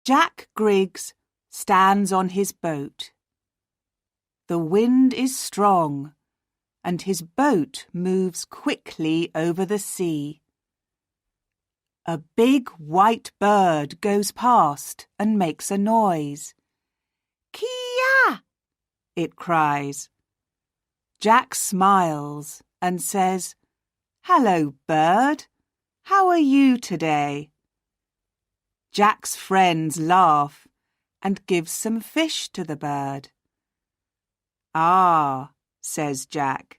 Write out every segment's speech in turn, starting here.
Jack Griggs stands on his boat. The wind is strong, and his boat moves quickly over the sea. A big white bird goes past and makes a noise. "Kia!" it cries. Jack smiles and says, "Hello, bird. How are you today?" Jack's friends laugh and give some fish to the bird. "Ah," says Jack,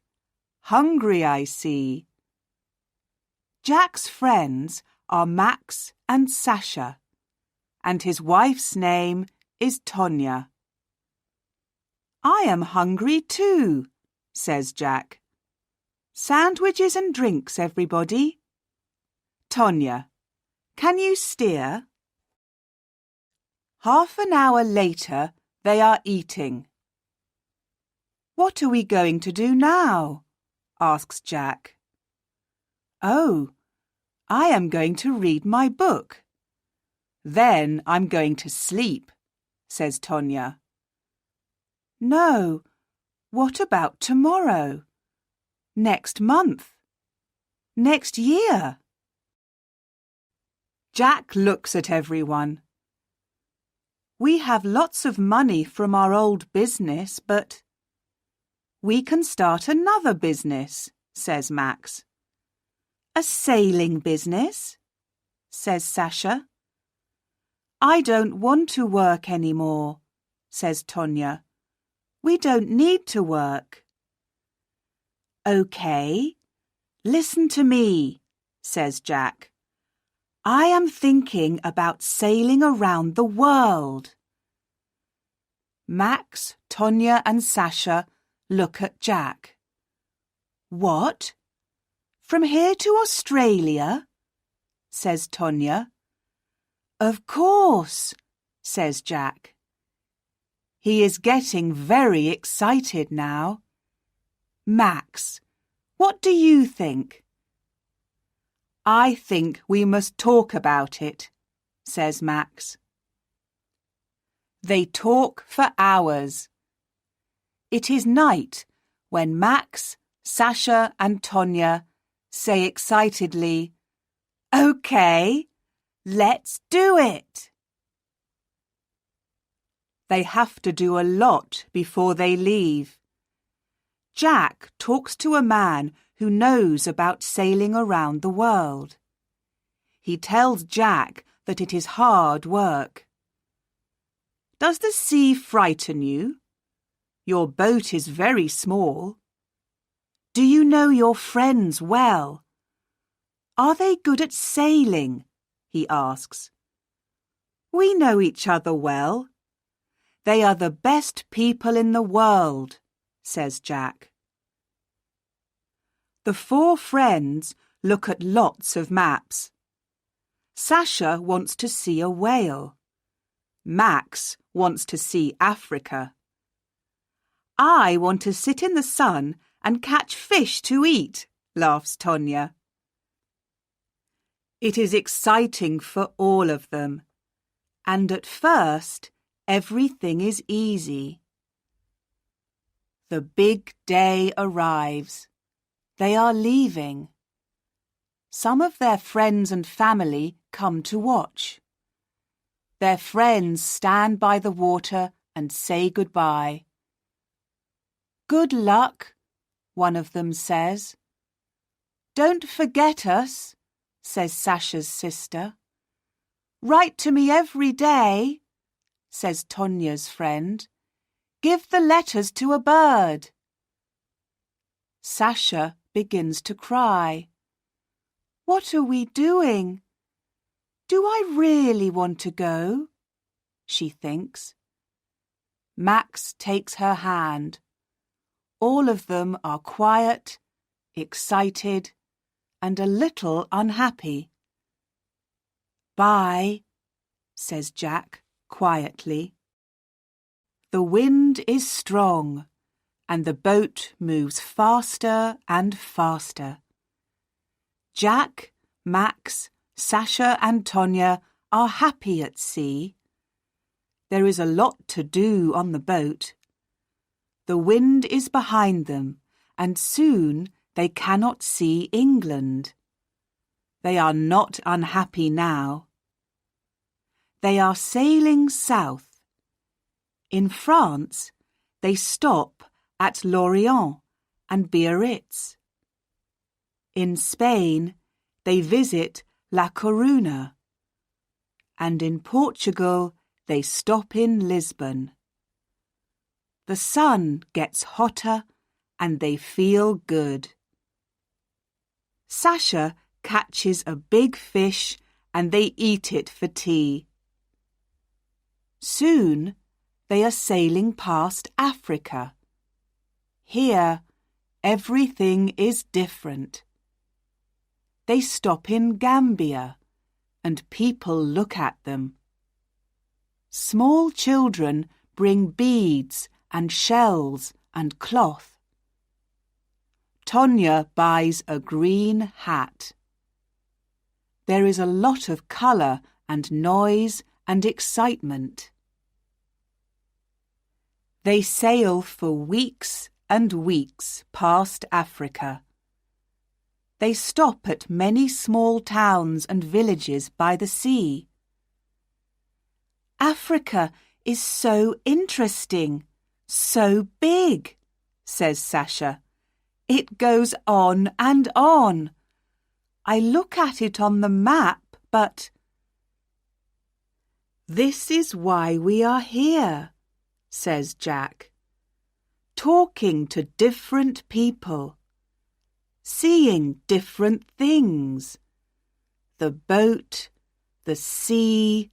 "hungry I see." Jack's friends are Max and Sasha, and his wife's name is Tonya. "I am hungry too," says Jack. "Sandwiches and drinks, everybody." "Tonya, can you steer?" Half an hour later, they are eating. "What are we going to do now?" asks Jack. "Oh, I am going to read my book. Then I'm going to sleep," says Tonya. "No, what about tomorrow? Next month? Next year?" Jack looks at everyone. "We have lots of money from our old business, but—" "We can start another business," says Max. "A sailing business?" says Sasha. "I don't want to work any more," says Tonya. "We don't need to work." "Okay, listen to me," says Jack. "I am thinking about sailing around the world." Max, Tonya and Sasha look at Jack. "What? From here to Australia?" says Tonya. "Of course," says Jack. He is getting very excited now. "Max, what do you think?" "I think we must talk about it," says Max. They talk for hours. It is night when Max, Sasha and Tonya say excitedly, "Okay, let's do it." They have to do a lot before they leave. Jack talks to a man who knows about sailing around the world. He tells Jack that it is hard work. "Does the sea frighten you? Your boat is very small. Do you know your friends well? Are they good at sailing?" he asks. "We know each other well. They are the best people in the world," says Jack. The four friends look at lots of maps. Sasha wants to see a whale. Max wants to see Africa. "I want to sit in the sun and catch fish to eat," laughs Tonya. It is exciting for all of them, and at first everything is easy. The big day arrives. They are leaving. Some of their friends and family come to watch. Their friends stand by the water and say goodbye. "Good luck," one of them says. "Don't forget us," says Sasha's sister. "Write to me every day," says Tonya's friend. "Give the letters to a bird." Sasha begins to cry. "What are we doing? Do I really want to go?" she thinks. Max takes her hand. All of them are quiet, excited, and a little unhappy. "Bye," says Jack quietly. The wind is strong, and the boat moves faster and faster. Jack, Max, Sasha and Tonya are happy at sea. There is a lot to do on the boat. The wind is behind them, and soon they cannot see England. They are not unhappy now. They are sailing south. In France, they stop at Lorient and Biarritz. In Spain, they visit La Coruña. And in Portugal, they stop in Lisbon. The sun gets hotter and they feel good. Sasha catches a big fish and they eat it for tea. Soon they are sailing past Africa. Here, everything is different. They stop in Gambia and people look at them. Small children bring beads and shells and cloth. Tonya buys a green hat. There is a lot of colour and noise and excitement. They sail for weeks and weeks past Africa. They stop at many small towns and villages by the sea. Africa is so interesting, so big, says Sasha. It goes on and on. I look at it on the map, but... This is why we are here, says Jack. Talking to different people. Seeing different things. The boat, the sea,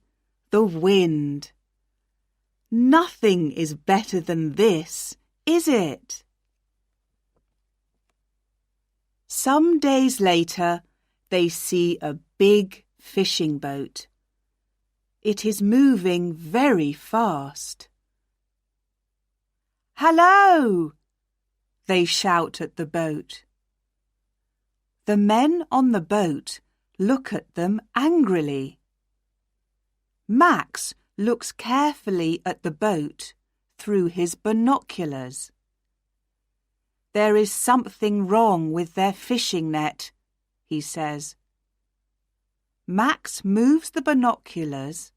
the wind. Nothing is better than this, is it? Some days later, they see a big fishing boat. It is moving very fast. "Hello!" they shout at the boat. The men on the boat look at them angrily. Max looks carefully at the boat through his binoculars. There is something wrong with their fishing net, he says. Max moves the binoculars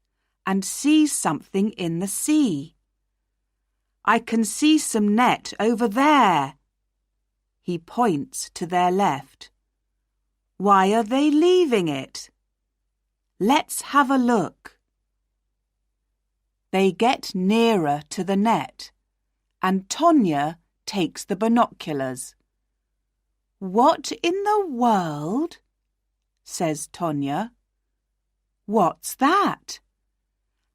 and sees something in the sea. I can see some net over there. He points to their left. Why are they leaving it? Let's have a look. They get nearer to the net, and Tonya takes the binoculars. What in the world? Says Tonya. What's that?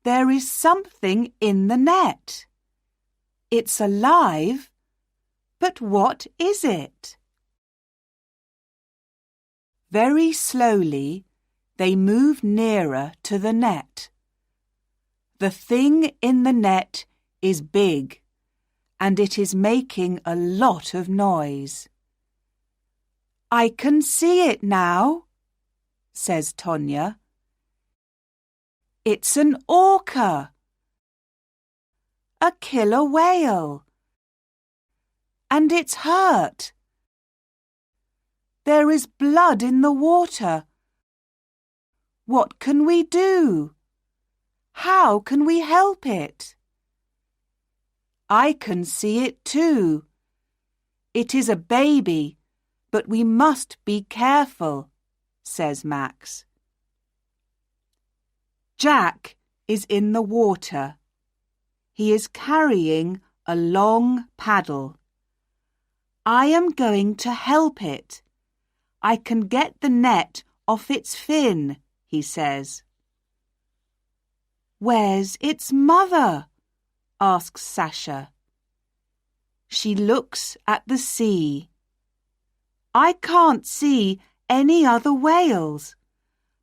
There is something in the net. It's alive, but what is it? Very slowly, they move nearer to the net. The thing in the net is big, and it is making a lot of noise. I can see it now, says Tonya. It's an orca, a killer whale, and it's hurt. There is blood in the water. What can we do? How can we help it? I can see it too. It is a baby, but we must be careful, says Max. Jack is in the water. He is carrying a long paddle. I am going to help it. I can get the net off its fin, he says. Where's its mother? Asks Sasha. She looks at the sea. I can't see any other whales,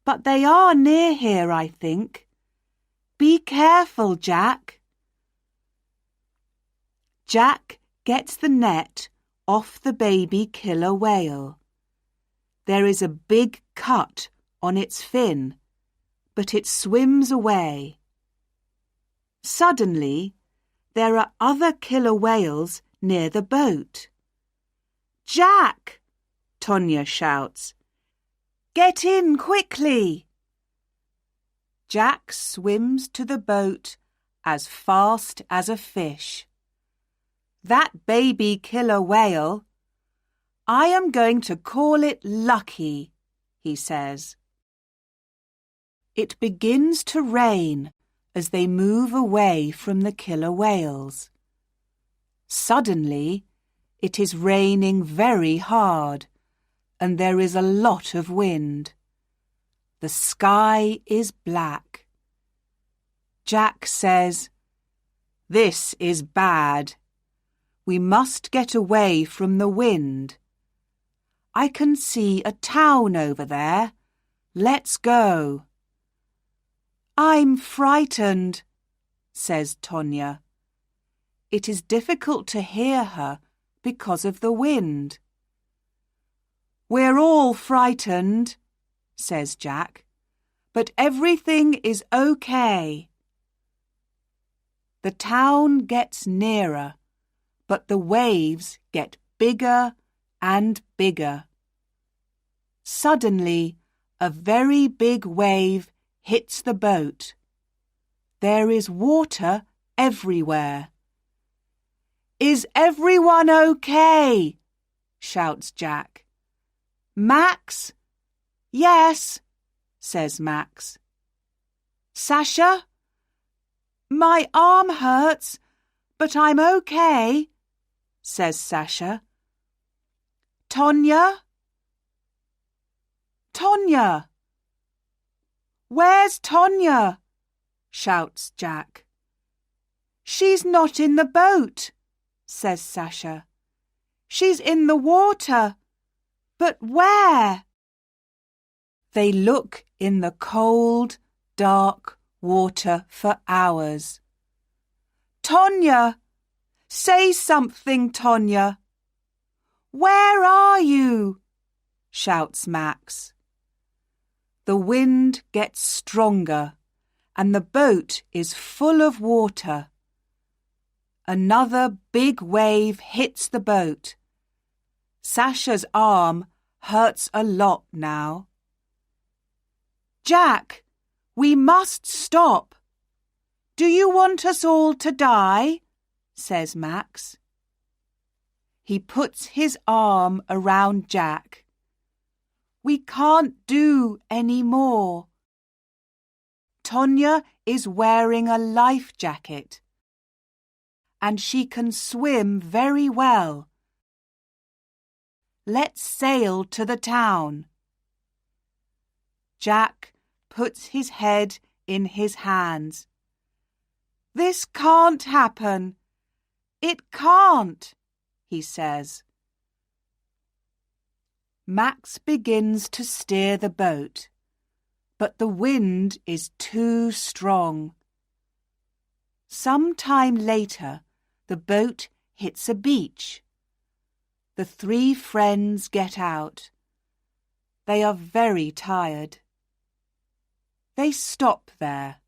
but they are near here, I think. Be careful, Jack. Jack gets the net off the baby killer whale. There is a big cut on its fin, but it swims away. Suddenly, there are other killer whales near the boat. "Jack!" Tonya shouts. "Get in quickly!" Jack swims to the boat as fast as a fish. "That baby killer whale, I am going to call it Lucky," he says. It begins to rain as they move away from the killer whales. Suddenly, it is raining very hard, and there is a lot of wind. The sky is black. Jack says, "This is bad. We must get away from the wind. I can see a town over there. Let's go." "I'm frightened," says Tonya. It is difficult to hear her because of the wind. "We're all frightened," says Jack, "but everything is okay." The town gets nearer, but the waves get bigger and bigger. Suddenly, a very big wave hits the boat. There is water everywhere. "Is everyone okay?" shouts Jack. "Max?" "Yes," says Max. "Sasha?" "My arm hurts, but I'm okay," says Sasha. "Tonya?" "Tonya!" "Where's Tonya?" shouts Jack. "She's not in the boat," says Sasha. "She's in the water. But where?" They look in the cold, dark water for hours. "Tonya! Say something, Tonya!" "Where are you?" shouts Max. The wind gets stronger and the boat is full of water. Another big wave hits the boat. Sasha's arm hurts a lot now. "Jack, we must stop. Do you want us all to die?" says Max. He puts his arm around Jack. "We can't do any more." Tonya is wearing a life jacket, and she can swim very well. "Let's sail to the town." Jack puts his head in his hands. "This can't happen. It can't," he says. Max begins to steer the boat, but the wind is too strong. Some time later, the boat hits a beach. The three friends get out. They are very tired. They stop there.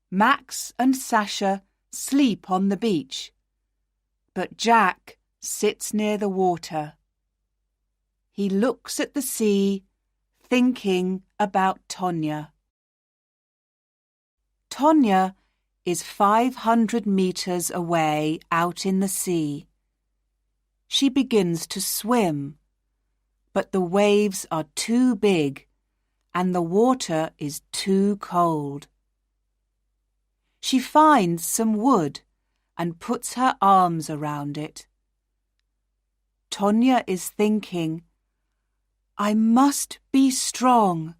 Max and Sasha sleep on the beach, but Jack sits near the water. He looks at the sea, thinking about Tonya. Tonya is 500 meters away out in the sea. She begins to swim, but the waves are too big and the water is too cold. She finds some wood and puts her arms around it. Tonya is thinking, "I must be strong.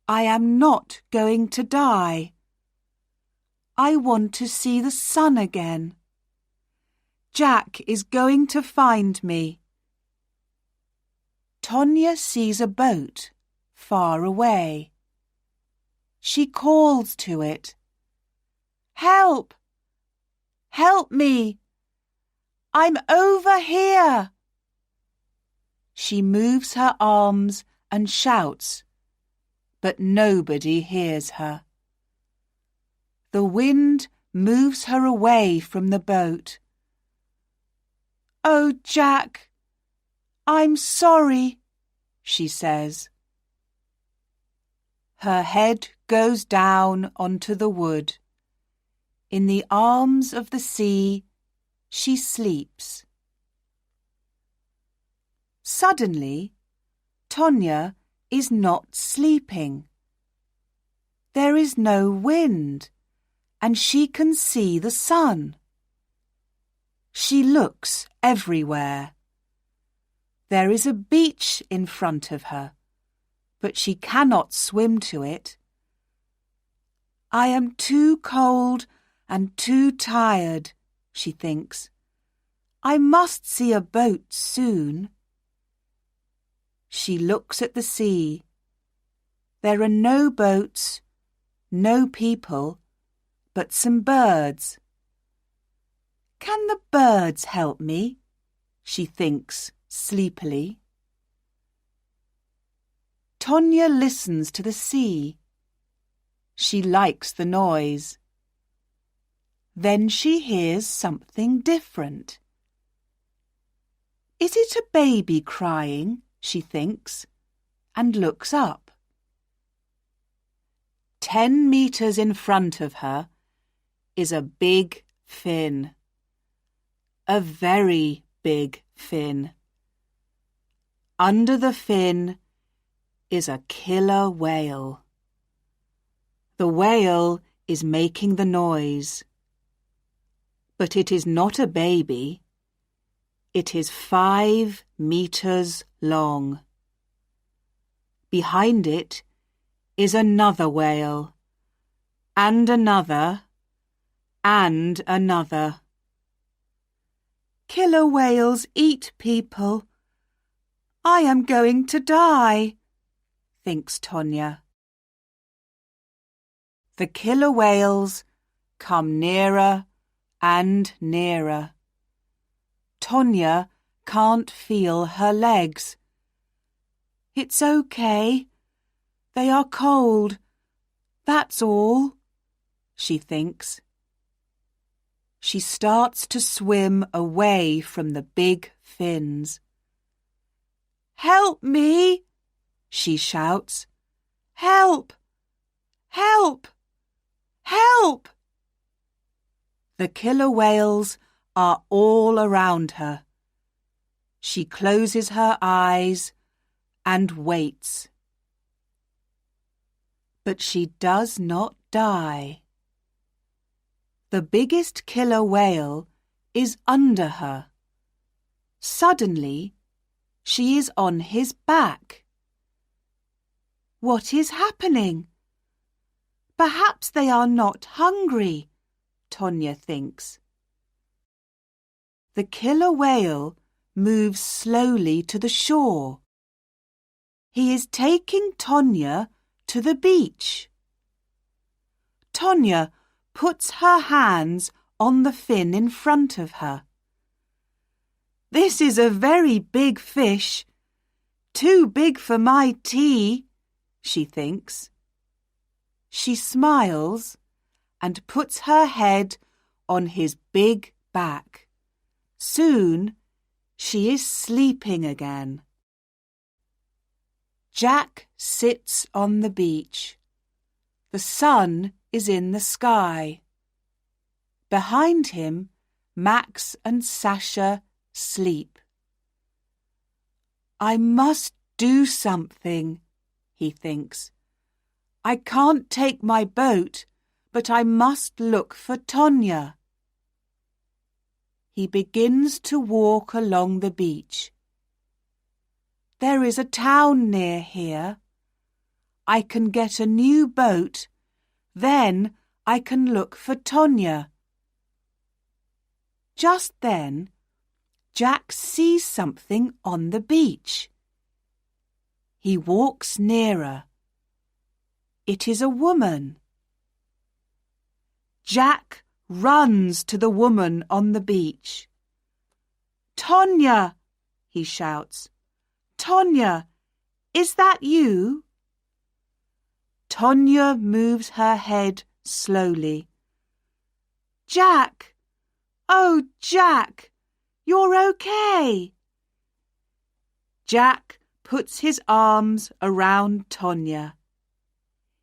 I am not going to die. I want to see the sun again. Jack is going to find me." Tonya sees a boat far away. She calls to it. "Help! Help me! I'm over here!" She moves her arms and shouts, but nobody hears her. The wind moves her away from the boat. "Oh, Jack, I'm sorry," she says. Her head goes down onto the wood. In the arms of the sea, she sleeps. Suddenly, Tonya is not sleeping. There is no wind, and she can see the sun. She looks everywhere. There is a beach in front of her, but she cannot swim to it. "I am too cold and too tired," she thinks. "I must see a boat soon." She looks at the sea. There are no boats, no people, but some birds. "Can the birds help me?" she thinks sleepily. Tonya listens to the sea. She likes the noise. Then she hears something different. Is it a baby crying? She thinks, and looks up. 10 meters in front of her is a big fin. A very big fin. Under the fin is a killer whale. The whale is making the noise. But it is not a baby. It is 5 meters long. Behind it is another whale, and another, and another. "Killer whales eat people. I am going to die," thinks Tonya. The killer whales come nearer and nearer. Tonya can't feel her legs. "It's okay. They are cold. That's all," she thinks. She starts to swim away from the big fins. "Help me!" she shouts. "Help! Help! Help!" The killer whales are all around her. She closes her eyes and waits. But she does not die. The biggest killer whale is under her. Suddenly, she is on his back. What is happening? Perhaps they are not hungry, Tonya thinks. The killer whale moves slowly to the shore. He is taking Tonya to the beach. Tonya puts her hands on the fin in front of her. "This is a very big fish. Too big for my tea," she thinks. She smiles and puts her head on his big back. Soon she is sleeping again. Jack sits on the beach. The sun is in the sky. Behind him, Max and Sasha sleep. "I must do something," he thinks. "I can't take my boat, but I must look for Tonya." He begins to walk along the beach. "There is a town near here. I can get a new boat, then I can look for Tonya." Just then, Jack sees something on the beach. He walks nearer. It is a woman. Jack runs to the woman on the beach. "Tonya!" he shouts. "Tonya, is that you?" Tonya moves her head slowly. Jack! Oh, Jack! You're okay! Jack puts his arms around Tonya.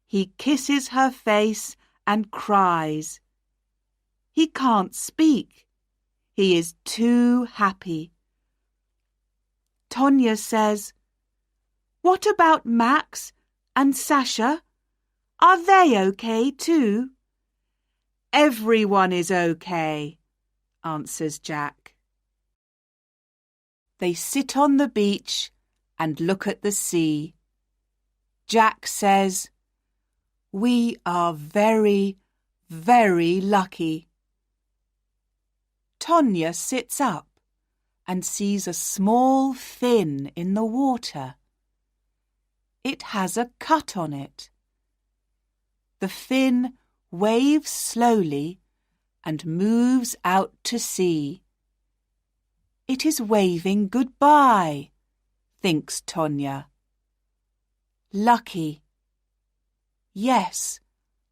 He kisses her face and cries. He can't speak. He is too happy. Tonya says, "What about Max and Sasha? Are they okay too?" "Everyone is okay," answers Jack. They sit on the beach and look at the sea. Jack says, "We are very, very lucky." Tonya sits up and sees a small fin in the water. It has a cut on it. The fin waves slowly and moves out to sea. It is waving goodbye, thinks Tonya. Lucky. Yes,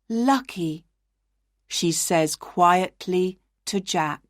lucky, she says quietly to Jack.